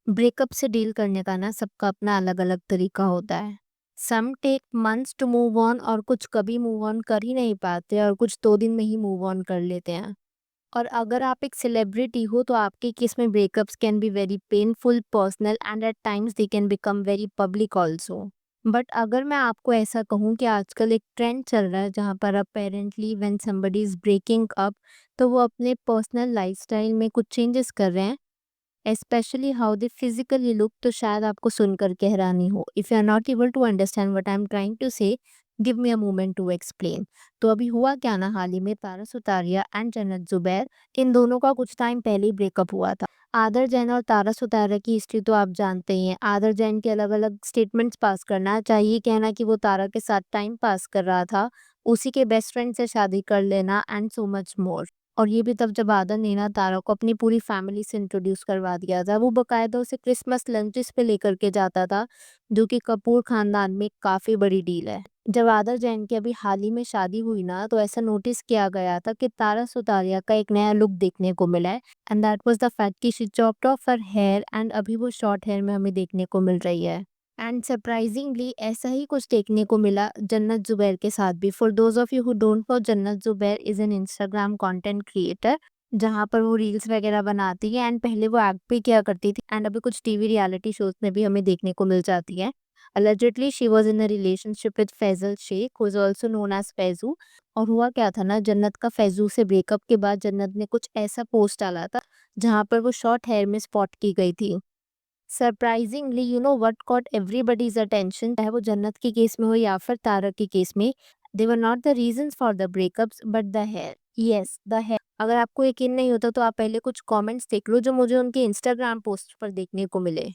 Breakup से deal करने का ना सबका अपना अलग-अलग तरीका होता है। Some take months to move on और कुछ कभी मूव ऑन कर ही नहीं पाते और कुछ 2 दिन में ही मूव ऑन कर लेते हैं। और अगर आप एक सेलिब्रिटी हो तो आपके केस में breakups can be very painful, personal and at times they can become very public also. But अगर मैं आपको ऐसा कहूँ कि आजकल एक ट्रेंड चल रहा है जहाँ पर apparently when somebody is breaking up तो वो अपने पर्सनल लाइफ़स्टाइल में कुछ चेंजेस कर रहे हैं, specially how they physically look, तो शायद आपको सुनकर के हैरानी हो। If you are not able to understand what I am trying to say, give me a moment to explain. तो अभी हुआ क्या ना, हाल ही में तारा सुतारिया एंड जन्नत जुबैर, इन दोनों का कुछ टाइम पहले ही ब्रेकअप हुआ था। आदर जैन और तारा सुतारिया की हिस्ट्री तो आप जानते ही हैं। आदर जैन के अलग अलग स्टेटमेंट्स पास करना, चाहिए कहना कि वो तारा के साथ टाइम पास कर रहा था, उसी के बेस्ट फ्रेंड से शादी कर लेना एंड सो मच मोर। और ये भी तब जब आदर ने ना तारा को अपनी पूरी फैमिली से इंट्रोड्यूस करवा दिया था। वो बकायदा उसे क्रिसमस लंचेस पे लेकर के जाता था, जो कि कपूर खानदान में काफ़ी बड़ी डील है। जब आदर जैन की अभी हाल ही में शादी हुई ना, तो ऐसा नोटिस किया गया था कि तारा सुतारिया का एक नया लुक देखने को मिला है, and that was the fact कि she chopped off her hair and अभी वो शॉर्ट हेयर में हमें देखने को मिल रही है। एंड सरप्राइजिंगली ऐसा ही कुछ देखने को मिला जन्नत जुबैर के साथ भी। For those of you who don't know, Jannat Zubair is an Instagram content creator, जहाँ पर वो रील्स वगैरह बनाती है एंड पहले वो एक्ट भी किया करती थी एंड अभी कुछ टीवी रियलिटी शोज़ में भी हमें देखने को मिल जाती है। Allegedly she was in a relationship with Faizal Sheikh, who is also known as Faizu. और हुआ क्या था ना, जन्नत का फैजू से ब्रेकअप के बाद जन्नत ने कुछ ऐसा पोस्ट डाला था जहाँ पर वो शॉर्ट हेयर में स्पॉट की गई थी। Surprisingly you know what caught everybody's attention, चाहे वो जन्नत के केस में हो या फिर तारक के केस में, they were not the reasons for the breakups but the hair. Yes, the hair. अगर आपको यकीन नहीं होता तो आप पहले कुछ कमेंट्स देख लो जो मुझे उनके इंस्टाग्राम पोस्ट पर देखने को मिले।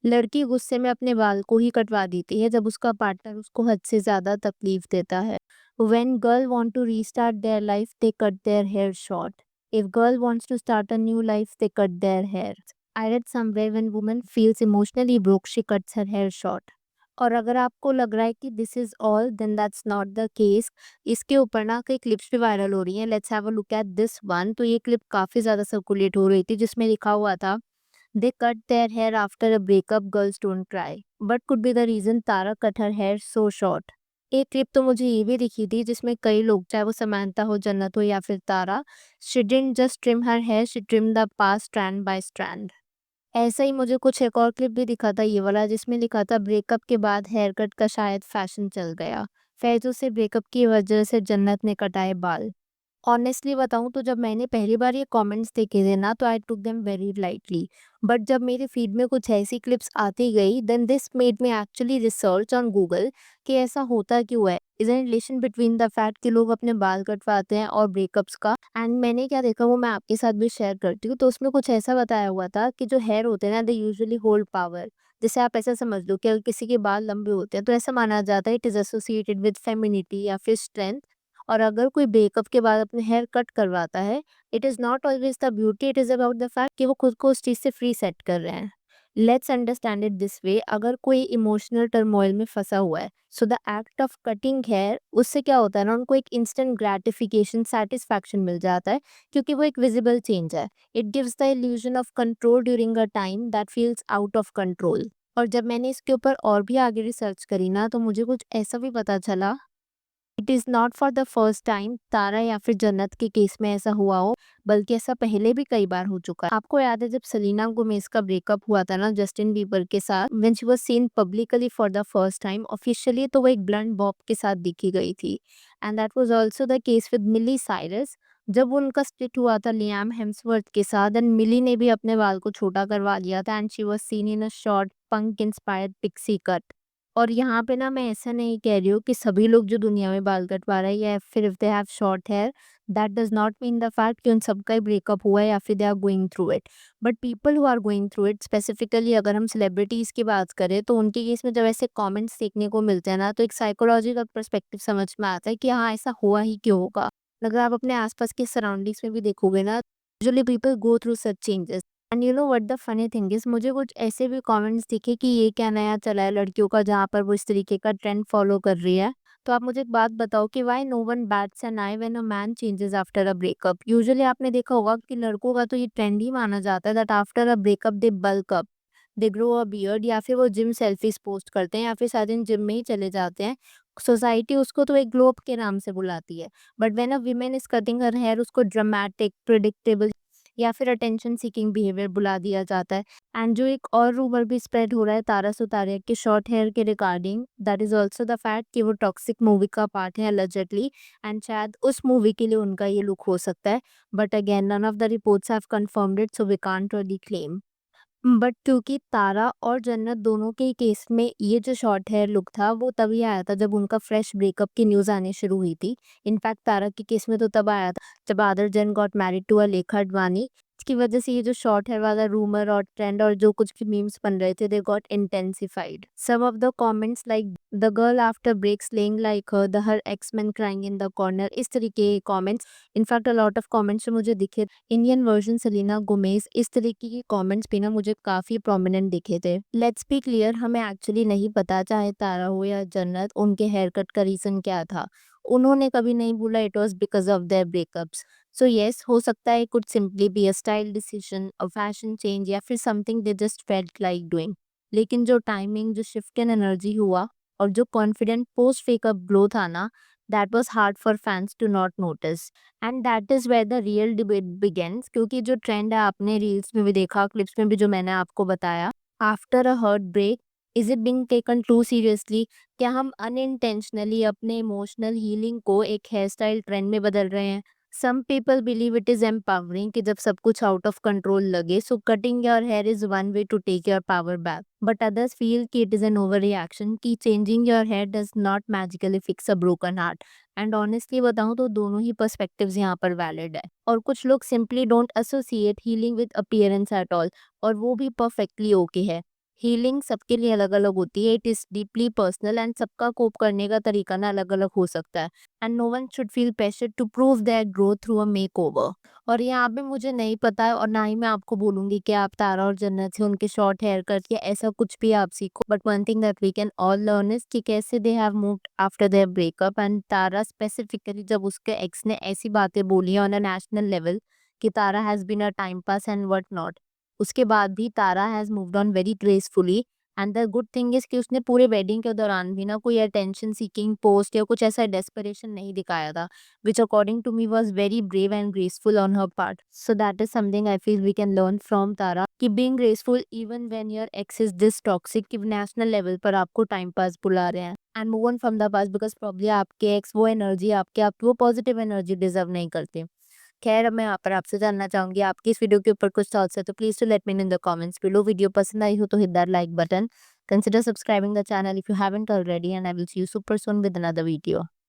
लड़की गुस्से में अपने बाल को ही कटवा देती है जब उसका पार्टनर उसको हद से ज्यादा तकलीफ देता है। When girl want to restart their life, they cut their hair short. If girl wants to start a new life, they cut their hair. I read somewhere when woman feels emotionally broke, she cuts her hair short. और अगर आपको लग रहा है कि this is all, then that's not the case. इसके ऊपर ना कई क्लिप्स भी वायरल हो रही हैं। Let's have a look at this one. तो ये क्लिप काफी ज्यादा सर्कुलेट हो रही थी जिसमें लिखा हुआ था, they cut their hair after a breakup, girls don't cry but could be the reason Tara cut her hair so short. एक क्लिप तो मुझे ये भी दिखी थी जिसमें कई लोग, चाहे वो समांथा हो, जन्नत हो या फिर Tara, she didn't just trim her hair, she trim the past strand by strand. ऐसा ही मुझे कुछ एक और क्लिप भी दिखा था ये वाला, जिसमें लिखा था ब्रेकअप के बाद हेयर कट का शायद फैशन चल गया, फैजू से ब्रेकअप की वजह से जन्नत ने कटाए बाल। ऑनेस्टली बताऊँ तो जब मैंने पहली बार ये कमेंट्स देखे थे ना, तो I took them very lightly. But जब मेरे फीड में कुछ ऐसी क्लिप्स आती गई, then this made me actually research on Google कि ऐसा होता क्यों है। Is an relation between the fact कि लोग अपने बाल कटवाते हैं और ब्रेकअप्स का। एंड मैंने क्या देखा वो मैं आपके साथ भी शेयर करती हूँ। तो उसमें कुछ ऐसा बताया हुआ था कि जो हेयर होते हैं ना, दे यूजुअली होल्ड पावर। जैसे आप ऐसा समझ लो कि अगर किसी के बाल लंबे होते हैं तो ऐसा माना जाता है it is associated with femininity या फिर स्ट्रेंथ। और अगर कोई ब्रेकअप के बाद अपने हेयर कट करवाता है, it is not always the beauty, it is about the fact कि वो खुद को उस चीज़ से फ्री सेट कर रहे हैं। Let's understand it this way, अगर कोई इमोशनल टर्मोइल में फंसा हुआ है, so the act of cutting hair, उससे क्या होता है ना, उनको एक इंस्टेंट ग्रेटिफिकेशन, सेटिस्फैक्शन मिल जाता है, क्योंकि वो एक विजिबल चेंज है। It gives the illusion of control during a time that feels out of control. और जब मैंने इसके ऊपर और भी आगे रिसर्च करी ना, तो मुझे कुछ ऐसा भी पता चला, it is not for the first time Tara या फिर जन्नत के केस में ऐसा हुआ हो, बल्कि ऐसा पहले भी कई बार हो चुका है। आपको याद है जब सेलेना गोमेज का ब्रेकअप हुआ था ना जस्टिन बीबर के साथ, when she was scene publicly for the first time officially, तो वो एक ब्लंट बॉब के साथ दिखी गई थी। And that was also the case with Miley Cyrus, जब उनका स्प्लिट हुआ था लियाम हेम्सवर्थ के साथ, एंड मिली ने भी अपने बाल को छोटा करवा लिया था and she was seen in a short punk inspired pixie cut. और यहाँ पे ना मैं ऐसा नहीं कह रही हूँ कि सभी लोग जो दुनिया में बाल कटवा रहे हैं या फिर if they have short hair, that does not mean the fact कि उन सबका ही ब्रेकअप हुआ है या फिर they are going through it. But people who are going through it, specifically अगर हम सेलिब्रिटीज़ की बात करें, तो उनके केस में जब ऐसे कमेंट्स देखने को मिलते हैं ना, तो एक साइकोलॉजिकल पर्सपेक्टिव समझ में आता है कि हाँ, ऐसा हुआ ही क्यों होगा। अगर आप अपने आसपास के सराउंडिंग्स में भी देखोगे ना, usually people go through such changes. And you know what the funny thing is, मुझे कुछ ऐसे भी कमेंट्स दिखे कि ये क्या नया चला है लड़कियों का, जहाँ पर वो इस तरीके का ट्रेंड फॉलो कर रही है। तो आप मुझे एक बात बताओ कि why no one bats an eye when a man changes after a breakup. Usually आपने देखा होगा कि लड़कों का तो ये ट्रेंड ही माना जाता है that after a breakup they bulk up, they grow a beard, या फिर वो जिम सेल्फीज पोस्ट करते हैं, या फिर सारा दिन जिम में ही चले जाते हैं। सोसाइटी उसको तो एक ग्लो अप के नाम से बुलाती है। But when a women is cutting her hair, उसको ड्रामेटिक, प्रिडिक्टेबल या फिर अटेंशन सीकिंग बिहेवियर बुला दिया जाता है। एंड जो एक और रूमर भी स्प्रेड हो रहा है तारा सुतारिया के शॉर्ट हेयर के regarding, that is also the fact कि वो टॉक्सिक मूवी का पार्ट है अलेजेडली, एंड शायद उस मूवी के लिए उनका ये लुक हो सकता है। But again none of the reports have confirmed it, so we can't really claim. But क्योंकि तारा और जन्नत दोनों के केस में ये जो शॉर्ट हेयर लुक था वो तभी आया था जब उनका फ्रेश ब्रेकअप की न्यूज़ आनी शुरू हुई थी। इनफैक्ट तारा के केस में तो तब आया था जब Aadar Jain got married to Alekha Advani. इसकी वजह से ये जो शॉर्ट हेयर वाला रूमर और ट्रेंड और जो कुछ भी मीम्स बन रहे थे, they got intensified. Some of the comments like the girl after breaks laying like her, the her ex man crying in the corner, इस तरीके के comments, in fact a lot of comments जो मुझे दिखे इंडियन वर्जन सेलिना गोमेज, इस तरीके के comments भी ना मुझे काफ़ी प्रोमिनेंट दिखे थे। लेट्स बी क्लियर, हमें एक्चुअली नहीं पता चाहे तारा हो या जन्नत उनके हेयर कट का रीज़न क्या था। उन्होंने कभी नहीं बोला it was because of their breakups. So yes, हो सकता है it could simply be a style decision, a fashion change, या फिर something they just felt like doing. लेकिन जो टाइमिंग, जो शिफ्ट इन एनर्जी हुआ और जो कॉन्फिडेंट पोस्ट ब्रेकअप ग्लो था ना, that was hard for fans to not notice. And that is where the real debate begins, क्योंकि जो ट्रेंड है आपने रील्स में भी देखा, क्लिप्स में भी जो मैंने आपको बताया, after a heartbreak is it being taken too seriously? क्या हम अनइंटेंशनली अपने इमोशनल हीलिंग को एक हेयर स्टाइल ट्रेंड में बदल रहे हैं? Some people believe it is empowering कि जब सब कुछ आउट ऑफ कंट्रोल लगे, so cutting your hair is one way to take your power back. But others feel कि it is an over reaction, कि changing your hair does not magically fix a broken heart. And honestly बताऊं तो दोनों ही perspectives यहाँ पर valid है। और कुछ लोग simply don't associate healing with appearance at all, और वो भी परफेक्टली ओके है। हीलिंग सबके लिए अलग अलग होती है, it is deeply personal, and सबका कोप करने का तरीका ना अलग अलग हो सकता है। And no one should feel pressure to prove their growth through a makeover. और यहाँ पे मुझे नहीं पता है और ना ही मैं आपको बोलूंगी कि आप तारा और जन्नत से उनके शॉर्ट हेयर कट या ऐसा कुछ भी आप सीखो, but one thing that we can all learn is कि कैसे they have moved after their breakup. And Tara specifically जब उसके एक्स ने ऐसी बातें बोली ऑन अ नेशनल लेवल कि Tara has been a time pass and what not, उसके बाद भी Tara has moved on very gracefully. And the good thing is कि उसने पूरे वेडिंग के दौरान भी ना कोई अटेंशन सीकिंग पोस्ट या कुछ ऐसा डेस्परेशन नहीं दिखाया था, which according to me was very brave and graceful on her part. So that is something I feel we can learn from Tara, कि being graceful even when your ex is this toxic, कि national level पर आपको time pass बुला रहे हैं, and move on from the past because probably आपके ex वो energy आपके आप वो positive energy deserve नहीं करते। खैर, अब मैं यहाँ पर आपसे जानना चाहूंगी आपकी इस वीडियो के ऊपर कुछ थॉट्स है तो please to let me know in the comments below. Video पसंद आई हो तो hit that like button, consider subscribing the channel if you haven't already, and I will see you super soon with another video.